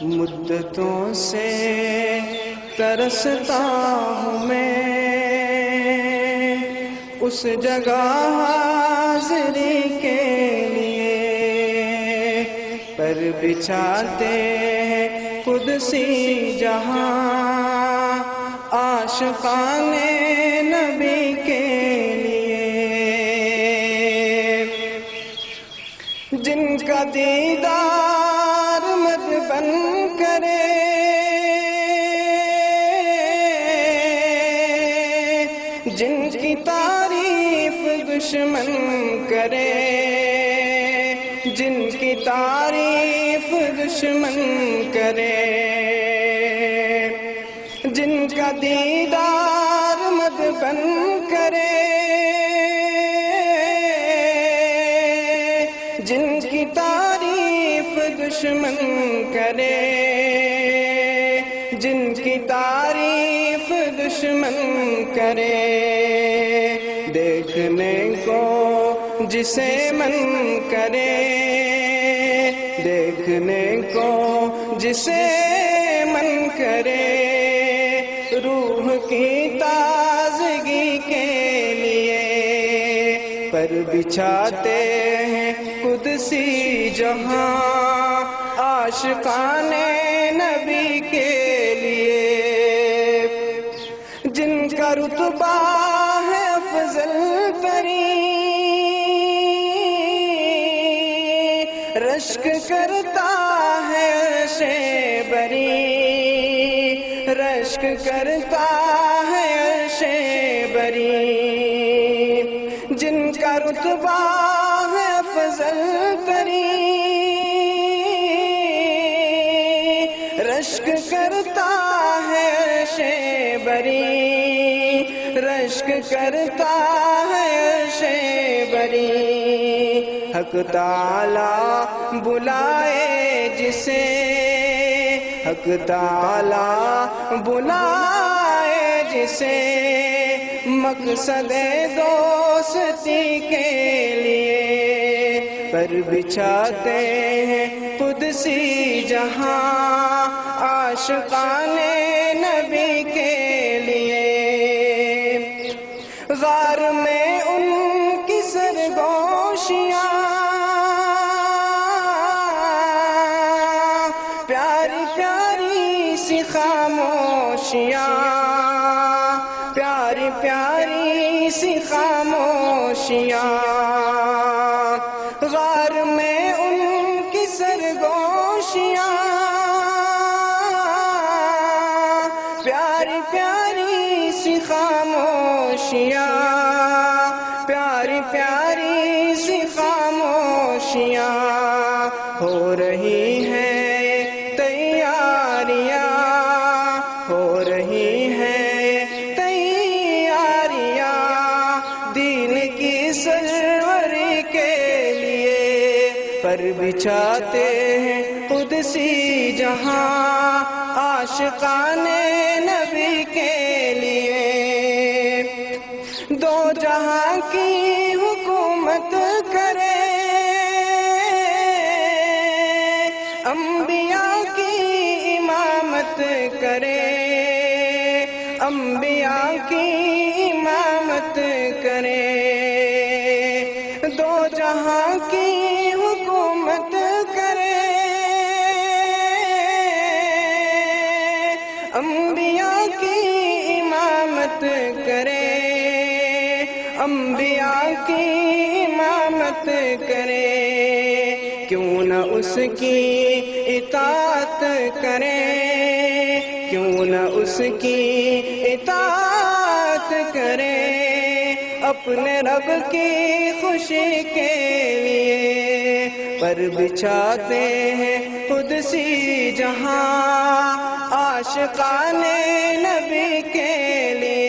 مدتوں سے ترستا ہوں میں اس جگہ حاضری کے لیے، پر بچھاتے ہیں قدسی جہاں عاشقان نبی کے لیے، جن کا دیدار مت بن کرے، جن کی تعریف دشمن کرے، جن کی تعریف دشمن کرے، جن کا دیدار مت بن کرے، جن کی تعریف دشمن کرے، جن کی تعریف دشمن کرے، دیکھنے کو جسے من کرے، دیکھنے کو جسے من کرے، روح کی تازگی کے لیے، پر بچھاتے ہیں قدسی جہاں عاشقان نبی کے لیے، جن کا رتبہ ہے افضل ترین، رشک کرتا ہے عرش بری، رشک کرتا ہے عرش بری، جن کا رتبہ ہے افضل ترین، رشک کرتا ہے عرش بری، رشک کرتا ہے عرش بری، حق تعالی بلائے جسے، حق تعالی بلائے جسے، مقصد دوستی کے لیے، پر بچھاتے ہیں قدسی جہاں عاشقان نبی کے لیے، غار میں ان کی سرگوشیاں، پیاری پیاری سی خاموشیاں، پیاری پیاری سی خاموشیاں، غار میں ان کی سرگوشیاں، پیاری پیاری سی خاموشیاں، پیاری پیاری سی خاموشیاں، ہو رہی ہیں تیاریاں، ہو رہی ہیں تیاریاں، دین کی سروری کے لیے، پر بچھاتے ہیں قدسی جہاں عاشقان نبی کے لیے، دو جہاں کی حکومت کرے، انبیاء کی امامت کرے، انبیاء کی امامت کرے، دو جہاں کی حکومت کرے، انبیاء کی امامت کرے، انبیاء کی امامت کرے، کیوں نہ اس کی اطاعت کریں، کیوں نہ اس کی اطاعت کریں، اپنے رب کی خوشی کے لیے، پر بچھاتے ہیں قدسی جہاں عاشقان نبی کے لیے۔